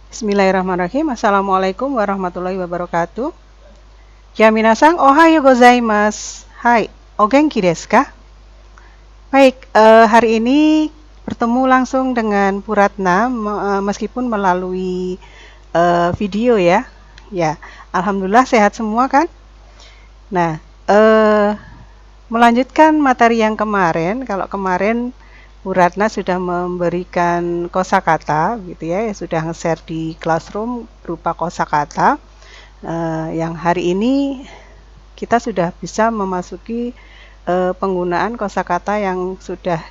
Bismillahirrahmanirrahim. Assalamualaikum warahmatullahi wabarakatuh. Ya minasang, ohayo gozaimasu. Hai, o genki desu ka? Baik, hari ini bertemu langsung dengan Bu Ratna, meskipun melalui video ya. Ya, alhamdulillah sehat semua kan? Nah, melanjutkan materi yang kemarin, kalau kemarin Bu Ratna sudah memberikan kosakata gitu ya, sudah nge-share di Classroom berupa kosakata. Yang hari ini kita sudah bisa memasuki penggunaan kosakata yang sudah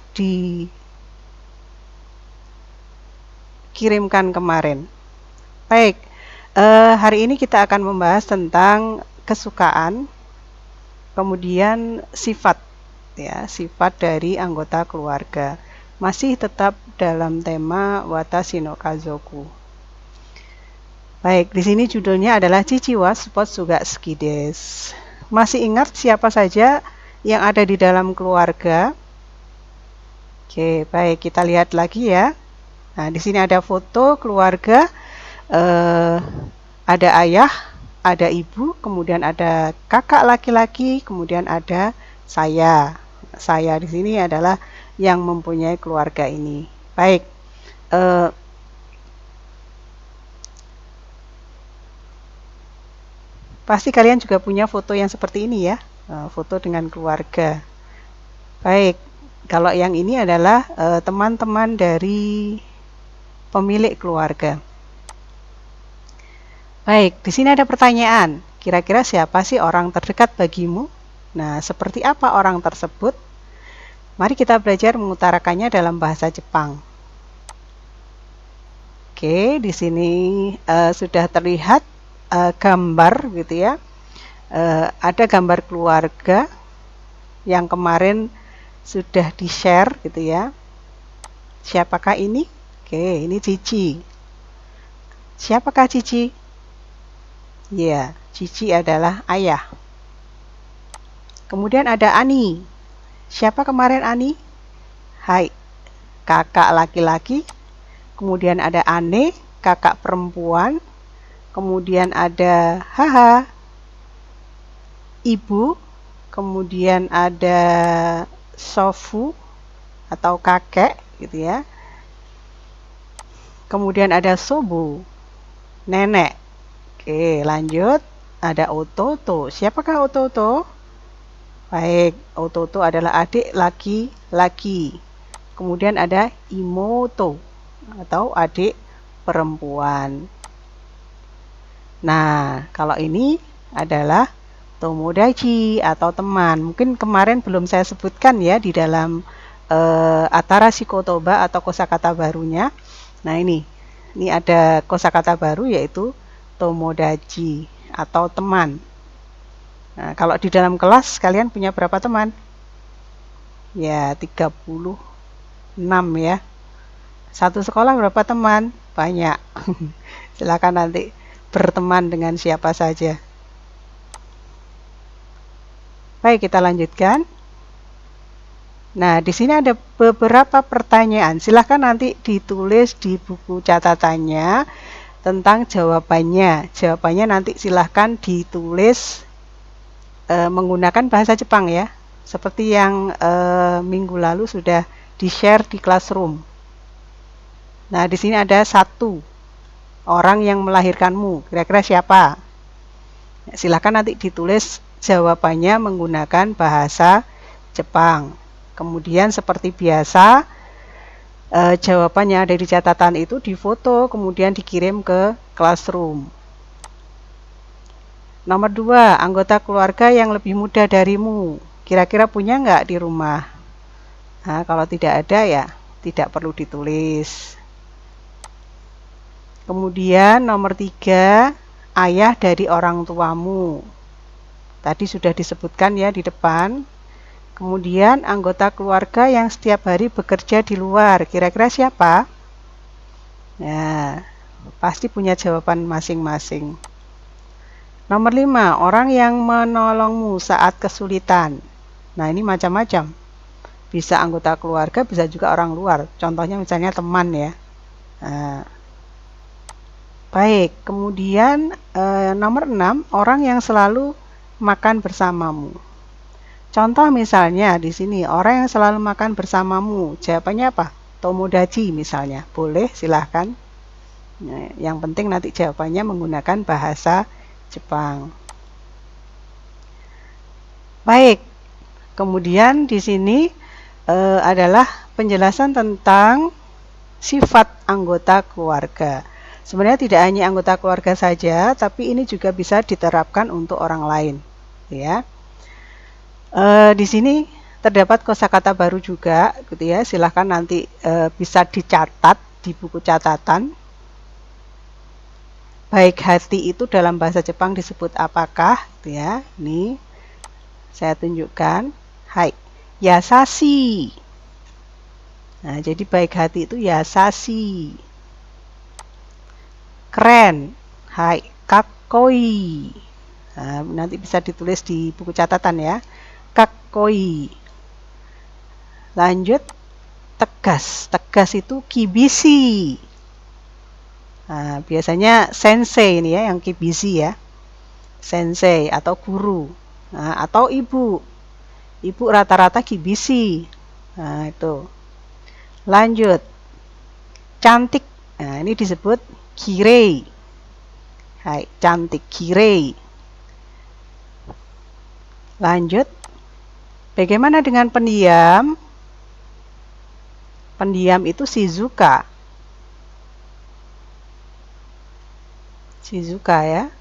dikirimkan kemarin. Baik, hari ini kita akan membahas tentang kesukaan, kemudian sifat, ya, sifat dari anggota keluarga. Masih tetap dalam tema Watashi no Kazoku. Baik, di sini judulnya adalah Chichi wa Sport Suga Suki desu. Masih ingat siapa saja yang ada di dalam keluarga? Oke, baik, kita lihat lagi ya. Nah, di sini ada foto keluarga, ada ayah, ada ibu, kemudian ada kakak laki-laki, kemudian ada saya. Saya di sini adalah yang mempunyai keluarga ini. Baik, pasti kalian juga punya foto yang seperti ini ya, foto dengan keluarga. Baik, kalau yang ini adalah teman-teman dari pemilik keluarga. Baik, di sini ada pertanyaan. Kira-kira siapa sih orang terdekat bagimu? Nah, seperti apa orang tersebut? Mari kita belajar mengutarakannya dalam bahasa Jepang. Oke, di sini sudah terlihat gambar gitu ya. Ada gambar keluarga yang kemarin sudah di-share gitu ya. Siapakah ini? Oke, ini Cici. Siapakah Cici? Ya, Cici adalah ayah. Kemudian ada Ani. Siapa kemarin Ani? Hai, kakak laki-laki. Kemudian ada Ane, kakak perempuan. Kemudian ada Haha, ibu. Kemudian ada Sofu atau kakek gitu ya. Kemudian ada Sobu, nenek. Oke, lanjut. Ada Ototo. Siapakah Ototo? Baik, Ototo adalah adik laki-laki. Kemudian ada Imoto atau adik perempuan. Nah, kalau ini adalah Tomodachi atau teman. Mungkin kemarin belum saya sebutkan ya di dalam Atara Shikotoba atau kosakata barunya. Nah, ini ada kosakata baru yaitu Tomodachi atau teman. Nah, kalau di dalam kelas kalian punya berapa teman? Ya, 36 ya. Satu sekolah berapa teman? Banyak. Silakan nanti berteman dengan siapa saja. Baik, kita lanjutkan. Nah, di sini ada beberapa pertanyaan. Silakan nanti ditulis di buku catatannya tentang jawabannya. Jawabannya nanti silahkan ditulis menggunakan bahasa Jepang ya. Seperti yang minggu lalu sudah di-share di Classroom. Nah, di sini ada satu orang yang melahirkanmu. Kira-kira siapa? Silahkan nanti ditulis jawabannya menggunakan bahasa Jepang. Kemudian seperti biasa, jawaban yang ada di catatan itu difoto kemudian dikirim ke Classroom. Nomor 2, anggota keluarga yang lebih muda darimu. Kira-kira punya nggak di rumah? Nah, kalau tidak ada ya tidak perlu ditulis. Kemudian nomor 3, ayah dari orang tuamu. Tadi sudah disebutkan ya di depan. Kemudian anggota keluarga yang setiap hari bekerja di luar, kira-kira siapa? Nah, pasti punya jawaban masing-masing. Nomor 5, orang yang menolongmu saat kesulitan. Nah, ini macam-macam. Bisa anggota keluarga, bisa juga orang luar. Contohnya misalnya teman ya. Nah, Baik, kemudian nomor 6, orang yang selalu makan bersamamu. Contoh misalnya di sini, orang yang selalu makan bersamamu, jawabannya apa? Tomodachi misalnya. Boleh, silahkan. Nah, yang penting nanti jawabannya menggunakan bahasa Jepang. Baik, kemudian di sini adalah penjelasan tentang sifat anggota keluarga. Sebenarnya tidak hanya anggota keluarga saja, tapi ini juga bisa diterapkan untuk orang lain. Ya, di sini terdapat kosakata baru juga, gitu ya. Silahkan nanti bisa dicatat di buku catatan. Baik hati itu dalam bahasa Jepang disebut apakah, gitu ya. Ini saya tunjukkan. Hai, yasashi. Nah, jadi baik hati itu yasashi. Keren. Hai, kakkoi. Nah, nanti bisa ditulis di buku catatan ya. Kakkoi. Lanjut, tegas. Tegas itu kibishi. Nah, biasanya sensei ini ya yang kibishi ya. Sensei atau guru. Nah, atau ibu. Ibu rata-rata kibishi. Nah, itu. Lanjut. Cantik. Nah, ini disebut kirei. Hai, cantik, kirei. Lanjut. Bagaimana dengan pendiam? Pendiam itu shizuka. Shizuka ya.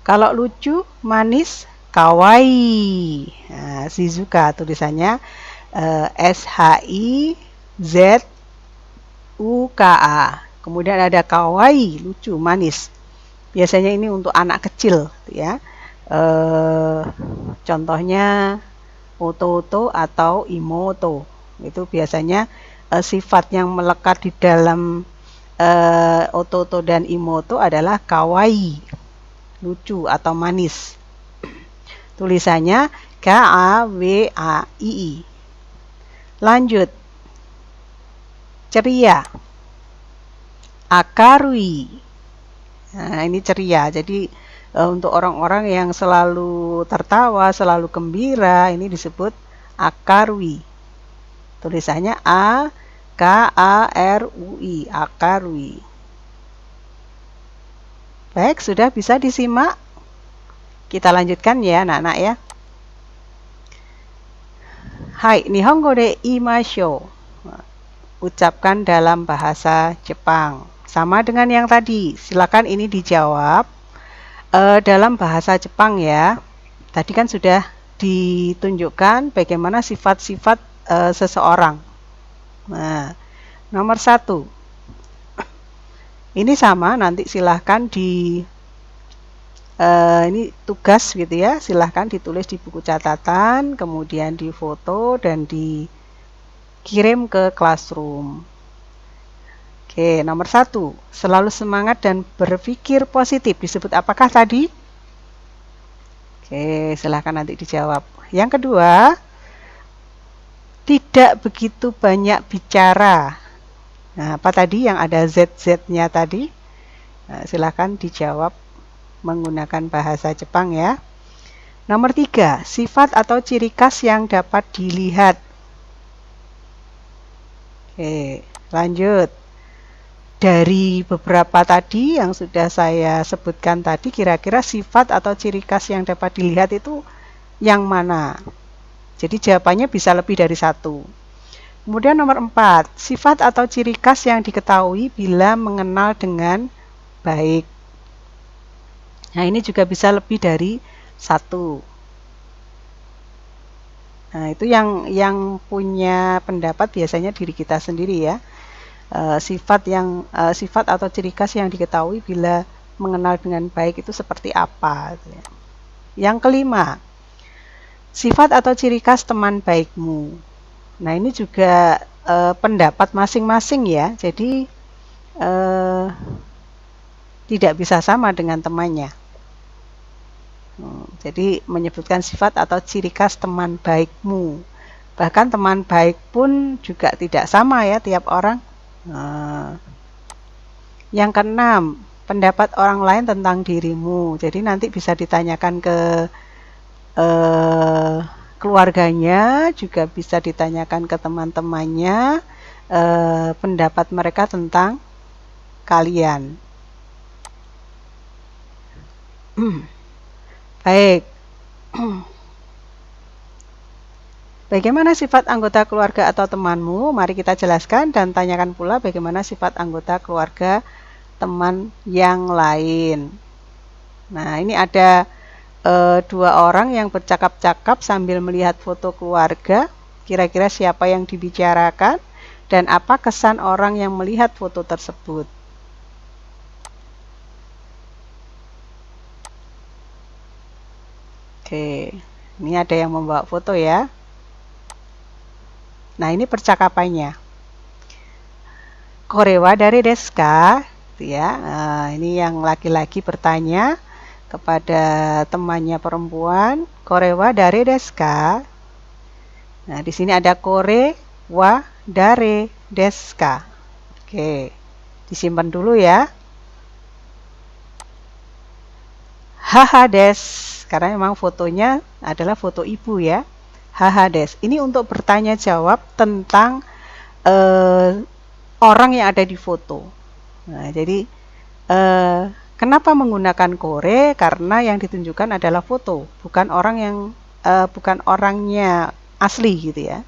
Kalau lucu, manis, kawaii. Nah, shizuka tulisannya SHIZUKA. Kemudian ada kawaii, lucu, manis. Biasanya ini untuk anak kecil, ya. Contohnya ototo atau imoto. Itu biasanya sifat yang melekat di dalam ototo dan imoto adalah kawaii, lucu atau manis. Tulisannya KAWAII. Lanjut. Ceria. Akarui. Nah, ini ceria. Jadi untuk orang-orang yang selalu tertawa, selalu gembira, ini disebut akarui. Tulisannya AKARUI, akarui. Baik, sudah bisa disimak. Kita lanjutkan ya, anak-anak ya. Hai, Nihongo de iimashou. Ucapkan dalam bahasa Jepang. Sama dengan yang tadi. Silakan ini dijawab dalam bahasa Jepang ya. Tadi kan sudah ditunjukkan bagaimana sifat-sifat seseorang. Nah, nomor 1. Ini sama, nanti silahkan ini tugas gitu ya, silahkan ditulis di buku catatan, kemudian difoto dan dikirim ke classroom. Oke, nomor 1, selalu semangat dan berpikir positif. Disebut apakah tadi? Oke, silahkan nanti dijawab. Yang kedua, tidak begitu banyak bicara. Nah, apa tadi yang ada ZZ-nya tadi? Nah, silahkan dijawab menggunakan bahasa Jepang ya. Nomor 3, sifat atau ciri khas yang dapat dilihat. Oke, lanjut. Dari beberapa tadi yang sudah saya sebutkan tadi, kira-kira sifat atau ciri khas yang dapat dilihat itu yang mana? Jadi jawabannya bisa lebih dari 1. Kemudian nomor 4, sifat atau ciri khas yang diketahui bila mengenal dengan baik. Nah, ini juga bisa lebih dari 1. Nah, itu yang punya pendapat biasanya diri kita sendiri ya. Sifat atau ciri khas yang diketahui bila mengenal dengan baik itu seperti apa. Yang kelima, sifat atau ciri khas teman baikmu. Nah, ini juga pendapat masing-masing ya. Jadi tidak bisa sama dengan temannya. Jadi menyebutkan sifat atau ciri khas teman baikmu. Bahkan teman baik pun juga tidak sama ya tiap orang. Yang keenam, pendapat orang lain tentang dirimu. Jadi nanti bisa ditanyakan ke keluarganya, juga bisa ditanyakan ke teman-temannya, pendapat mereka tentang kalian. Baik. Bagaimana sifat anggota keluarga atau temanmu? Mari kita jelaskan dan tanyakan pula bagaimana sifat anggota keluarga teman yang lain. Nah, ini ada dua orang yang bercakap-cakap sambil melihat foto keluarga. Kira-kira siapa yang dibicarakan dan apa kesan orang yang melihat foto tersebut? Oke, ini ada yang membawa foto ya. Nah, ini percakapannya. Korewa dari deska, gitu ya. Nah, ini yang laki-laki bertanya kepada temannya perempuan, korewa dari deska. Nah, di sini ada kore wa dare deska. Oke, disimpan dulu ya. Haha des, karena memang fotonya adalah foto ibu ya. Haha des. Ini untuk bertanya jawab tentang orang yang ada di foto. Nah, jadi kenapa menggunakan kore? Karena yang ditunjukkan adalah foto, bukan orang yang bukan orangnya asli gitu ya.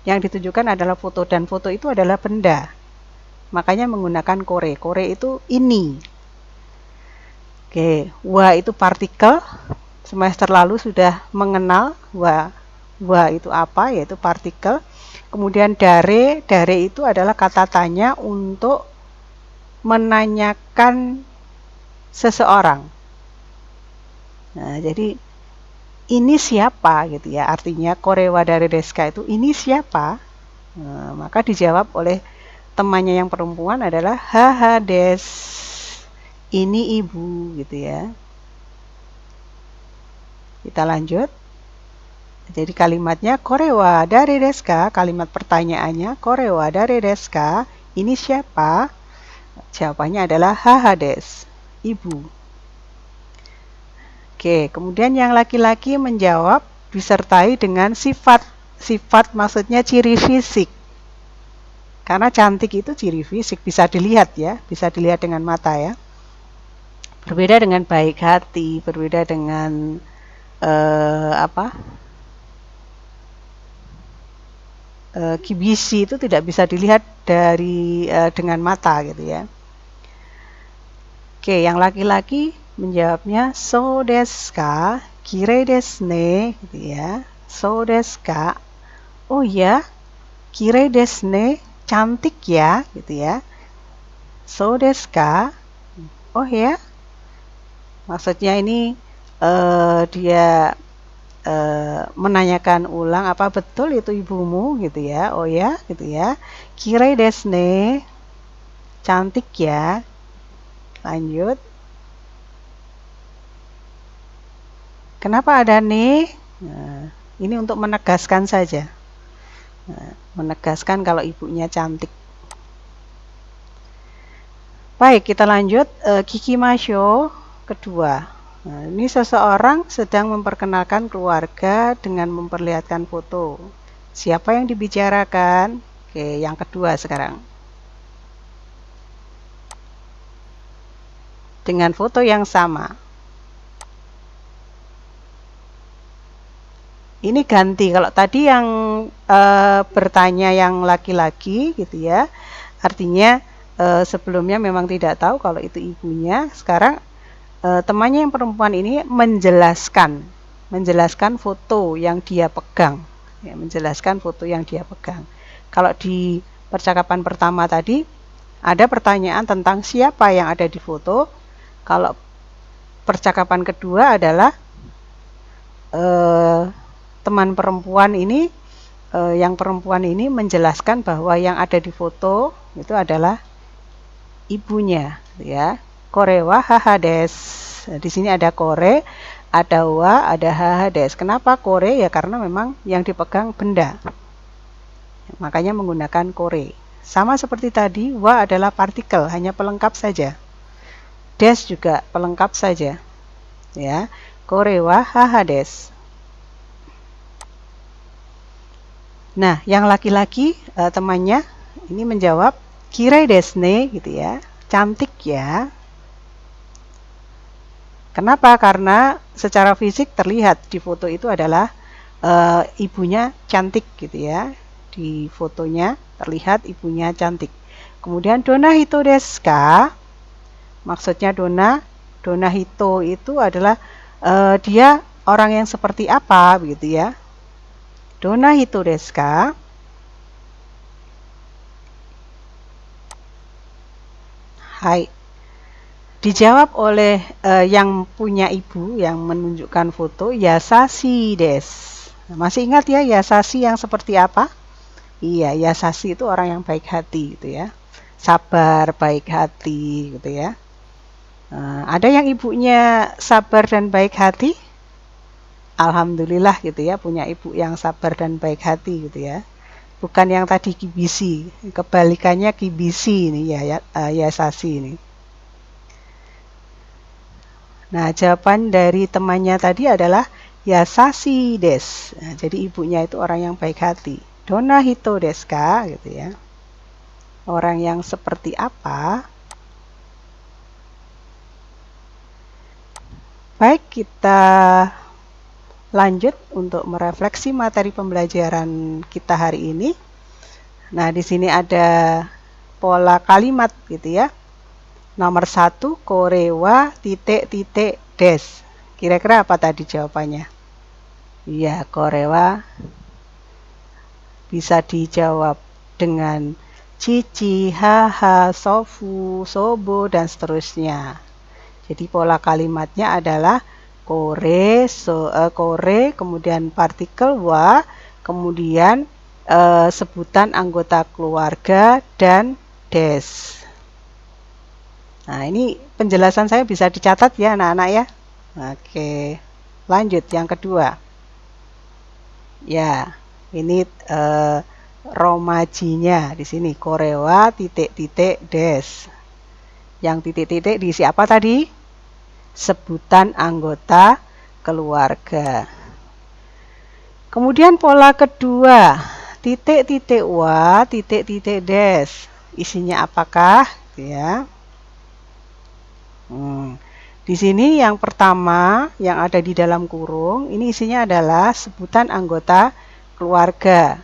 Yang ditunjukkan adalah foto dan foto itu adalah benda. Makanya menggunakan kore. Kore itu ini. Oke, wa itu partikel. Semester lalu sudah mengenal wa itu apa, yaitu partikel. Kemudian dare itu adalah kata tanya untuk menanyakan seseorang. Nah, jadi ini siapa gitu ya, artinya korewa dari deska itu ini siapa. Nah, maka dijawab oleh temannya yang perempuan adalah haha des, ini ibu gitu ya. Kita lanjut. Jadi kalimatnya korewa dari deska, kalimat pertanyaannya korewa dari deska, ini siapa? Jawabannya adalah haha des, ibu. Oke, kemudian yang laki-laki menjawab disertai dengan sifat. Sifat maksudnya ciri fisik. Karena cantik itu ciri fisik, bisa dilihat ya, bisa dilihat dengan mata ya. Berbeda dengan baik hati, berbeda dengan kibisi itu tidak bisa dilihat dari dengan mata gitu ya. Oke, yang laki-laki menjawabnya so desu ka, kirei desu ne, gitu ya. So desu ka, oh ya, kirei desu ne, cantik ya, gitu ya. So desu ka, oh ya. Maksudnya ini dia menanyakan ulang, apa betul itu ibumu gitu ya, oh ya gitu ya. Kirei desu ne, cantik ya. Lanjut. Kenapa ada ne? Nah, ini untuk menegaskan saja. Nah, menegaskan kalau ibunya cantik. Baik, kita lanjut. Kikimasho kedua. Nah, ini seseorang sedang memperkenalkan keluarga dengan memperlihatkan foto. Siapa yang dibicarakan? Oke, yang kedua sekarang. Dengan foto yang sama. Ini ganti. Kalau tadi yang bertanya yang laki-laki gitu ya, artinya sebelumnya memang tidak tahu kalau itu ibunya. Sekarang temannya yang perempuan ini menjelaskan foto yang dia pegang, ya, menjelaskan foto yang dia pegang. Kalau di percakapan pertama tadi ada pertanyaan tentang siapa yang ada di foto. Kalau percakapan kedua adalah teman perempuan ini, yang perempuan ini menjelaskan bahwa yang ada di foto itu adalah ibunya, ya. Korewa haha des. Nah, di sini ada kore, ada wa, ada haha des. Kenapa kore? Ya karena memang yang dipegang benda. Makanya menggunakan kore. Sama seperti tadi, wa adalah partikel, hanya pelengkap saja. Des juga pelengkap saja. Ya, kore wa haha des. Nah, yang laki-laki temannya ini menjawab kirei desne gitu ya. Cantik ya. Kenapa? Karena secara fisik terlihat di foto itu adalah ibunya cantik gitu ya. Di fotonya terlihat ibunya cantik. Kemudian dona hito desu ka? Maksudnya dona hito itu adalah dia orang yang seperti apa begitu ya. Dona hito desu ka? Hai. Dijawab oleh yang punya ibu yang menunjukkan foto, yasashi des. Masih ingat ya yasashi yang seperti apa? Iya, yasashi itu orang yang baik hati gitu ya. Sabar, baik hati gitu ya. Ada yang ibunya sabar dan baik hati? Alhamdulillah gitu ya, punya ibu yang sabar dan baik hati gitu ya. Bukan yang tadi kibisi, kebalikannya kibisi ini ya, yasashi ini. Nah, jawaban dari temannya tadi adalah yasashi des. Nah, jadi ibunya itu orang yang baik hati. Dona hito desu ka? Gitu ya. Orang yang seperti apa? Baik, kita lanjut untuk merefleksi materi pembelajaran kita hari ini. Nah, di sini ada pola kalimat gitu ya. Nomor 1, korewa titik-titik des. Kira-kira apa tadi jawabannya? Iya, korewa bisa dijawab dengan cici, haha, sofu, sobo, dan seterusnya. Jadi pola kalimatnya adalah kore, kore, kemudian partikel wa, kemudian sebutan anggota keluarga, dan des. Nah, ini penjelasan saya bisa dicatat ya anak-anak ya. Oke, lanjut yang kedua. Ya, ini romajinya di sini korewa titik-titik des. Yang titik-titik diisi apa tadi? Sebutan anggota keluarga. Kemudian pola kedua, titik-titik wa, titik-titik des. Isinya apakah? Ya. Di sini yang pertama yang ada di dalam kurung, ini isinya adalah sebutan anggota keluarga.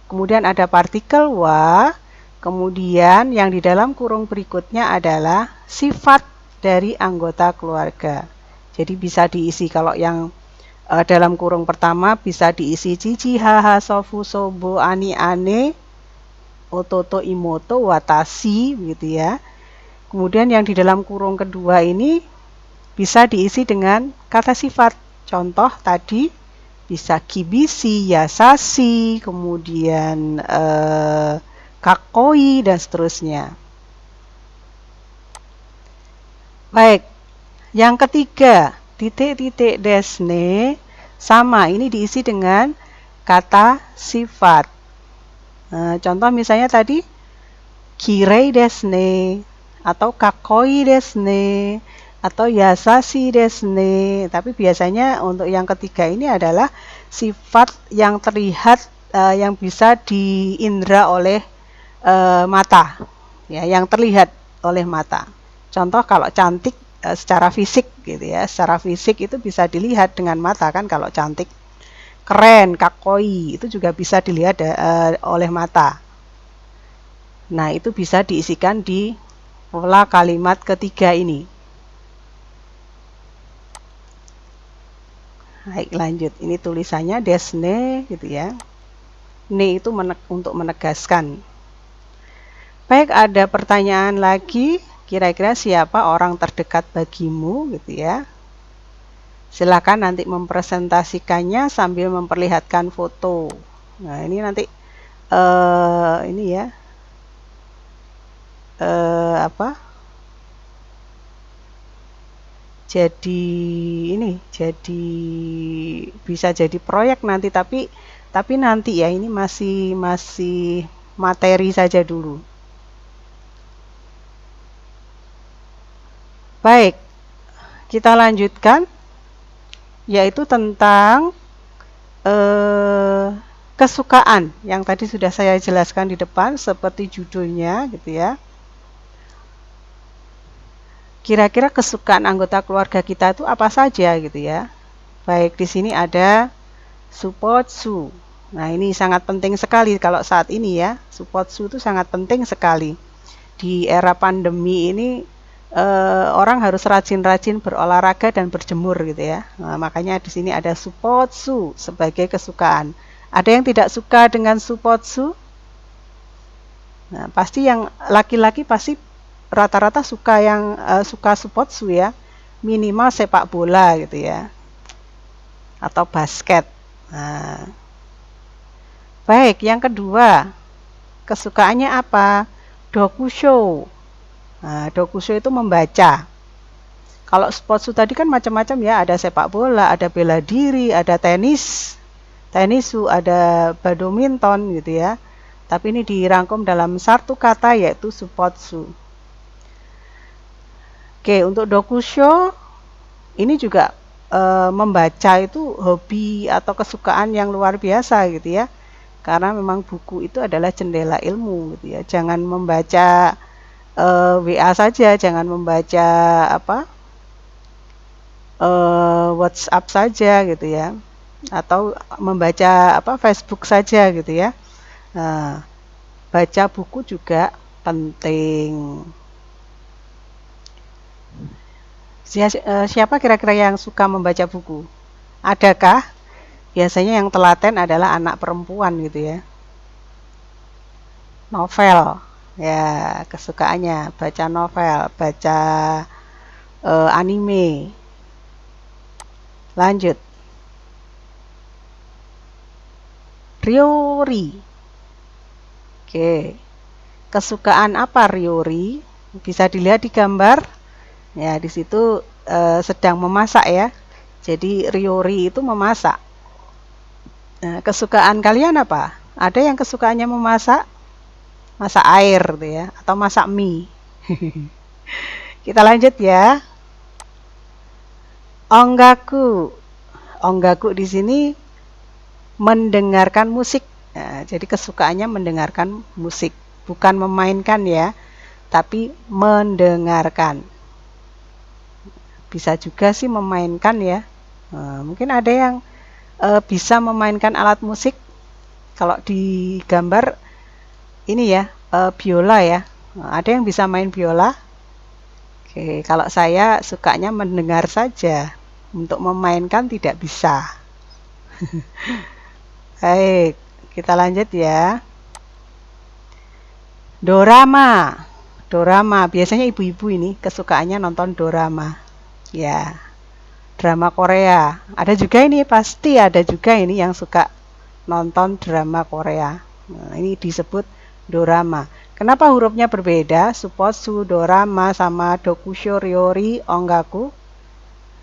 Kemudian ada partikel wa, kemudian yang di dalam kurung berikutnya adalah sifat dari anggota keluarga. Jadi bisa diisi kalau yang dalam kurung pertama bisa diisi cici, haha, sofu, sobo, ani, ane, ototo, imoto, watashi gitu ya. Kemudian yang di dalam kurung kedua ini bisa diisi dengan kata sifat. Contoh tadi bisa kibisi, yasashi, kemudian kakoi, dan seterusnya. Baik, yang ketiga, titik-titik desne, sama, ini diisi dengan kata sifat. Contoh misalnya tadi, kirei desne, atau kakoi desne, atau yasashi desne. Tapi biasanya untuk yang ketiga ini adalah sifat yang terlihat yang bisa diindra oleh mata, ya, yang terlihat oleh mata. Contoh kalau cantik secara fisik gitu ya, secara fisik itu bisa dilihat dengan mata kan kalau cantik. Keren, kakoi itu juga bisa dilihat oleh mata. Nah, itu bisa diisikan di pola kalimat ketiga ini. Baik, lanjut. Ini tulisannya desne gitu ya. Ne itu untuk menegaskan. Baik, ada pertanyaan lagi. Kira-kira siapa orang terdekat bagimu gitu ya. Silakan nanti mempresentasikannya sambil memperlihatkan foto. Nah, ini nanti ini ya. Jadi ini jadi bisa jadi proyek nanti, tapi nanti ya ini masih materi saja dulu. Baik, kita lanjutkan, yaitu tentang kesukaan yang tadi sudah saya jelaskan di depan seperti judulnya gitu ya. Kira-kira kesukaan anggota keluarga kita itu apa saja gitu ya. Baik, di sini ada supotsu. Nah, ini sangat penting sekali kalau saat ini ya. Supotsu itu sangat penting sekali. Di era pandemi ini orang harus rajin-rajin berolahraga dan berjemur gitu ya. Nah, makanya di sini ada supotsu sebagai kesukaan. Ada yang tidak suka dengan supotsu? Nah, pasti yang laki-laki pasti rata-rata suka yang suka supotsu ya. Minimal sepak bola gitu ya. Atau basket. Nah, baik, yang kedua, kesukaannya apa? Dokusho. Nah, dokusho itu membaca. Kalau sportsu tadi kan macam-macam ya, ada sepak bola, ada bela diri, ada tenisu, ada badminton gitu ya. Tapi ini dirangkum dalam satu kata yaitu supotsu. Oke, untuk dokusho ini juga membaca itu hobi atau kesukaan yang luar biasa gitu ya. Karena memang buku itu adalah jendela ilmu gitu ya. Jangan membaca WA saja, jangan membaca WhatsApp saja gitu ya, atau membaca Facebook saja gitu ya. Nah, baca buku juga penting. Siapa kira-kira yang suka membaca buku? Adakah? Biasanya yang telaten adalah anak perempuan gitu ya. Novel. Ya, kesukaannya baca novel, baca anime. Lanjut. Ryori. Oke. Kesukaan apa Ryori? Bisa dilihat di gambar. Ya, di situ sedang memasak ya. Jadi Ryori itu memasak. Nah, kesukaan kalian apa? Ada yang kesukaannya memasak? Masak air gitu ya, atau masak mie. Kita lanjut ya. Ongaku. Ongaku di sini mendengarkan musik. Nah, jadi kesukaannya mendengarkan musik, bukan memainkan ya, tapi mendengarkan. Bisa juga sih memainkan ya. Nah, mungkin ada yang bisa memainkan alat musik. Kalau di gambar ini ya, biola ya. Nah, ada yang bisa main biola? Oke, kalau saya sukanya mendengar saja. Untuk memainkan tidak bisa. Baik, kita lanjut ya. Dorama. Dorama, biasanya ibu-ibu ini kesukaannya nonton dorama. Ya, drama Korea. Ada juga ini, pasti ada juga ini yang suka nonton drama Korea. Nah, ini disebut dorama. Kenapa hurufnya berbeda? Supotsu, dorama, sama dokusho, ryori, ongaku.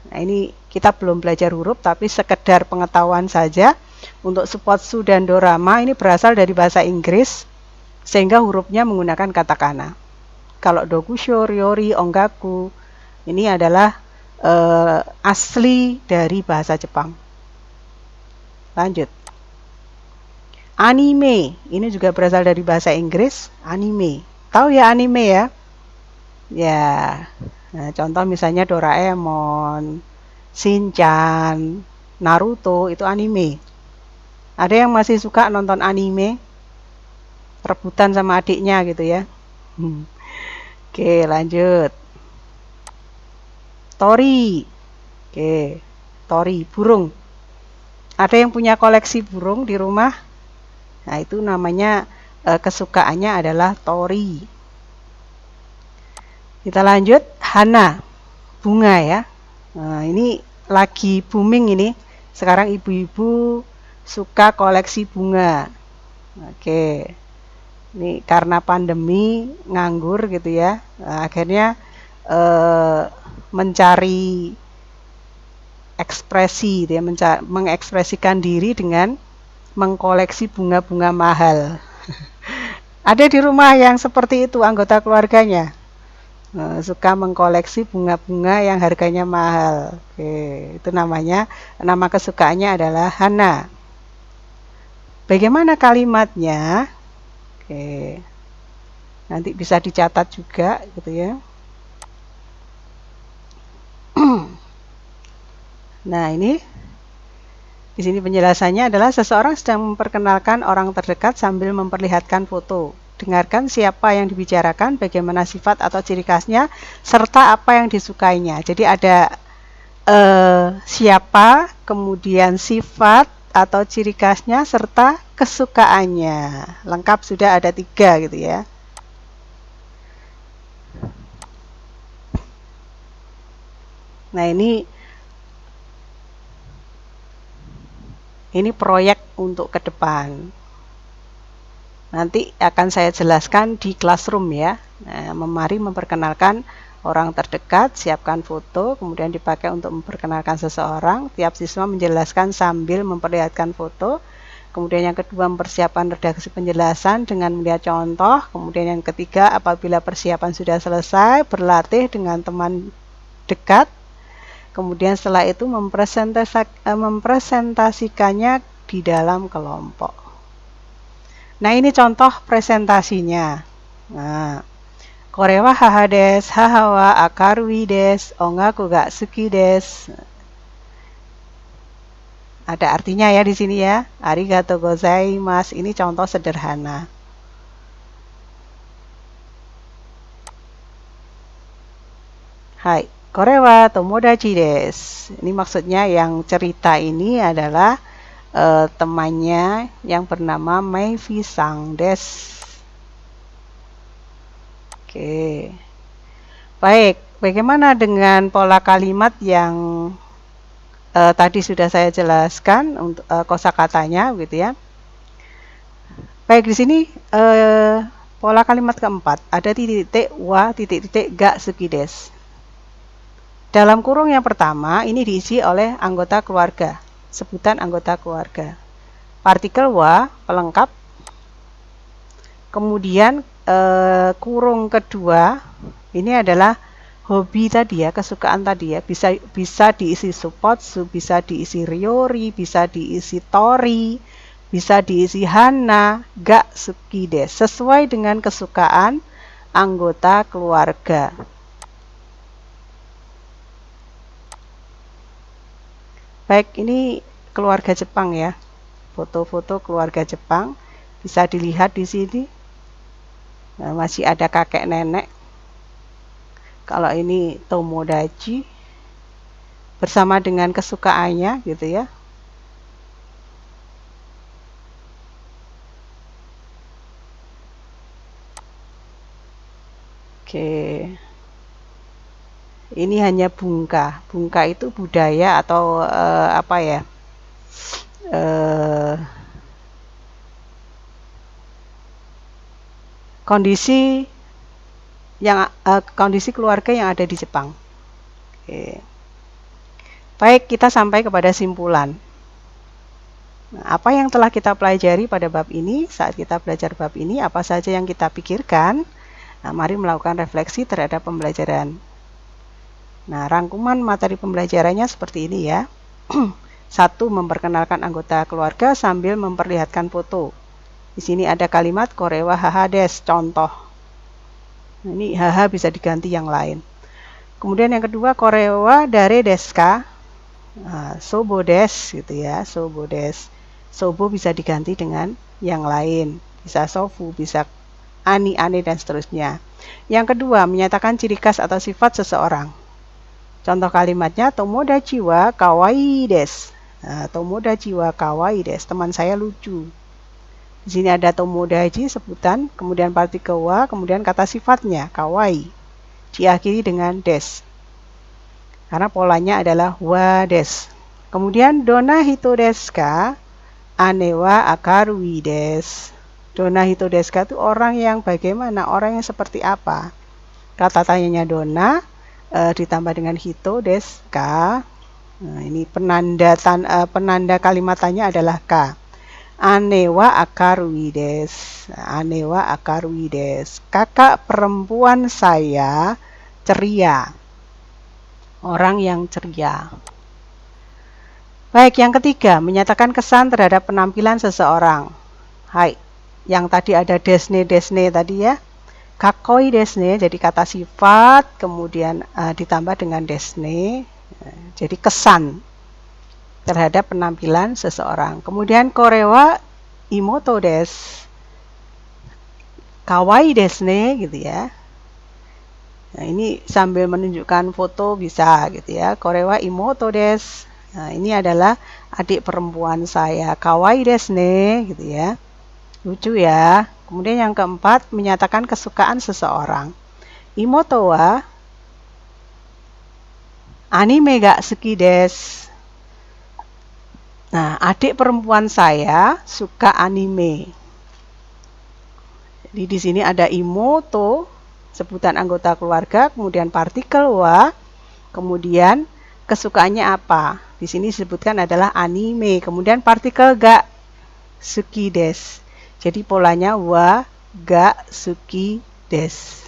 Nah, ini kita belum belajar huruf, tapi sekedar pengetahuan saja. Untuk supotsu dan dorama ini berasal dari bahasa Inggris, sehingga hurufnya menggunakan katakana. Kalau dokusho, ryori, ongaku, ini adalah asli dari bahasa Jepang. Lanjut. Anime, ini juga berasal dari bahasa Inggris, anime. Tahu ya anime ya? Ya, nah, contoh misalnya Doraemon, Shinchan, Naruto, itu anime. Ada yang masih suka nonton anime? Rebutan sama adiknya gitu ya. Oke, lanjut. Tori. Oke, tori, burung. Ada yang punya koleksi burung di rumah? Nah, itu namanya kesukaannya adalah tori. Kita lanjut, hana, bunga ya. Nah, ini lagi booming ini. Sekarang ibu-ibu suka koleksi bunga. Oke. Ini karena pandemi nganggur gitu ya. Nah, akhirnya mencari ekspresi, dia mengekspresikan diri dengan mengkoleksi bunga-bunga mahal. Ada di rumah yang seperti itu anggota keluarganya. Suka mengkoleksi bunga-bunga yang harganya mahal. Oke, itu namanya, nama kesukaannya adalah Hana. Bagaimana kalimatnya? Oke, nanti bisa dicatat juga gitu ya. Nah, ini di sini penjelasannya adalah seseorang sedang memperkenalkan orang terdekat sambil memperlihatkan foto. Dengarkan siapa yang dibicarakan, bagaimana sifat atau ciri khasnya, serta apa yang disukainya. Jadi ada siapa, kemudian sifat atau ciri khasnya, serta kesukaannya. Lengkap sudah ada 3 gitu ya. Nah, ini proyek untuk ke depan. Nanti akan saya jelaskan di classroom ya. Nah, mari memperkenalkan orang terdekat, siapkan foto, kemudian dipakai untuk memperkenalkan seseorang. Tiap siswa menjelaskan sambil memperlihatkan foto. Kemudian yang kedua, mempersiapkan redaksi penjelasan dengan melihat contoh. Kemudian yang ketiga, apabila persiapan sudah selesai, berlatih dengan teman dekat. Kemudian setelah itu mempresentasikannya di dalam kelompok. Nah, ini contoh presentasinya. Nah, korewa haha desu, haha wa akarui desu, ongaku ga suki desu. Ada artinya ya di sini ya. Arigatou gozaimasu. Ini contoh sederhana. Hai, korewa tomodachi desu. Ini maksudnya yang cerita ini adalah temannya yang bernama Meifi-sang des. Oke. Baik, bagaimana dengan pola kalimat yang tadi sudah saya jelaskan untuk kosakatanya gitu ya. Baik, di sini pola kalimat keempat ada titik-titik wa titik-titik ga suki des. Dalam kurung yang pertama ini diisi oleh anggota keluarga. Sebutan anggota keluarga. Partikel wa pelengkap. Kemudian kurung kedua ini adalah hobi tadi ya, kesukaan tadi ya. Bisa diisi suppotsu, bisa diisi ryori, bisa diisi tori, bisa diisi hana, ga suki des. Sesuai dengan kesukaan anggota keluarga. Baik, ini keluarga Jepang ya. Foto-foto keluarga Jepang bisa dilihat di sini. Nah, masih ada kakek nenek. Kalau ini tomodachi bersama dengan kesukaannya gitu ya. Oke. Ini hanya bungka. Bungka itu budaya atau apa ya? Kondisi keluarga yang ada di Jepang. Oke. Baik, kita sampai kepada simpulan. Nah, apa yang telah kita pelajari pada bab ini? Saat kita belajar bab ini, apa saja yang kita pikirkan? Nah, mari melakukan refleksi terhadap pembelajaran. Nah, rangkuman materi pembelajarannya seperti ini ya. 1. Memperkenalkan anggota keluarga sambil memperlihatkan foto. Di sini ada kalimat korewa haha des, contoh. Ini haha bisa diganti yang lain. Kemudian yang kedua, korewa dare desu ka? Sobo des gitu ya, sobo des. Sobo bisa diganti dengan yang lain. Bisa sofu, bisa ani, ane, dan seterusnya. Yang kedua, menyatakan ciri khas atau sifat seseorang. Contoh kalimatnya, tomodachi wa kawaii desu. Tomodachi wa kawaii desu, teman saya lucu. Di sini ada tomodachi sebutan, kemudian partikel wa, kemudian kata sifatnya kawaii. Diakhiri dengan des. Karena polanya adalah wa des. Kemudian dona hito desu ka? Ane wa akarui desu. Dona hito desu ka itu orang yang bagaimana? Orang yang seperti apa? Kata tanyanya dona ditambah dengan hito desu ka. Nah, ini penanda kalimat tanya adalah ka. Ane wa akarui desu. Ane wa akarui desu. Kakak perempuan saya ceria. Orang yang ceria. Baik, yang ketiga, menyatakan kesan terhadap penampilan seseorang. Hai, yang tadi ada desne tadi ya. Kakoi desne, jadi kata sifat, kemudian ditambah dengan desne, jadi kesan terhadap penampilan seseorang. Kemudian korewa imoto desu. Kawaii desne, gitu ya. Nah, ini sambil menunjukkan foto bisa gitu ya. Korewa imoto desu. Nah, ini adalah adik perempuan saya. Kawaii desu ne, gitu ya. Lucu ya. Kemudian yang keempat, menyatakan kesukaan seseorang. Imoto wa anime ga suki desu. Nah, adik perempuan saya suka anime. Jadi di sini ada imoto, sebutan anggota keluarga, kemudian partikel wa, kemudian kesukaannya apa? Di sini disebutkan adalah anime, kemudian partikel ga suki desu. Jadi polanya wa ga suki desu.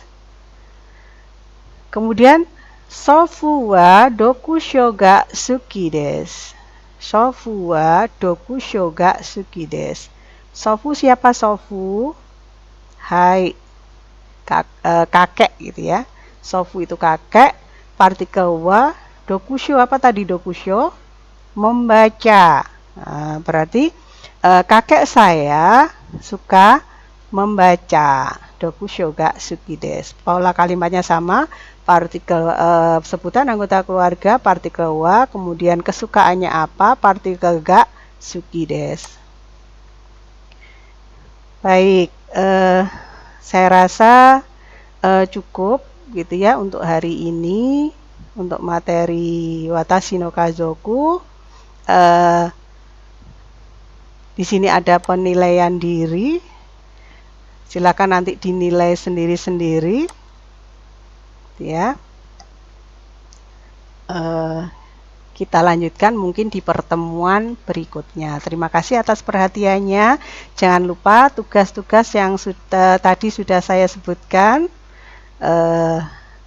Kemudian sofu wa dokusho ga suki desu. Sofu wa dokusho ga suki desu. Sofu siapa sofu? Hai, kakek gitu ya. Sofu itu kakek, partikel wa, dokusho apa tadi dokusho? Membaca. Nah, berarti kakek saya suka membaca. Dokusho ga suki desu. Pola kalimatnya sama, partikel sebutan anggota keluarga, partikel wa, kemudian kesukaannya apa, partikel ga suki desu. Baik, saya rasa cukup gitu ya untuk hari ini, untuk materi Watashi no Kazoku. Di sini ada penilaian diri. Silakan nanti dinilai sendiri-sendiri, ya. Kita lanjutkan mungkin di pertemuan berikutnya. Terima kasih atas perhatiannya. Jangan lupa tugas-tugas yang tadi sudah saya sebutkan.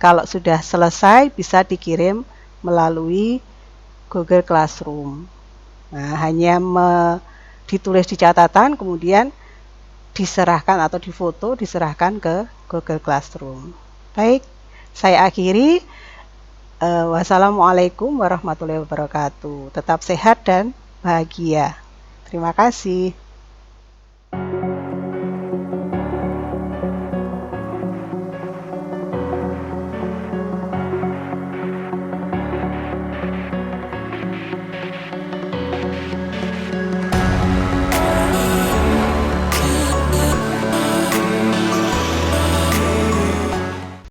Kalau sudah selesai bisa dikirim melalui Google Classroom. Nah, hanya ditulis di catatan, kemudian diserahkan atau difoto, diserahkan ke Google Classroom. Baik, saya akhiri. Wassalamualaikum warahmatullahi wabarakatuh. Tetap sehat dan bahagia. Terima kasih.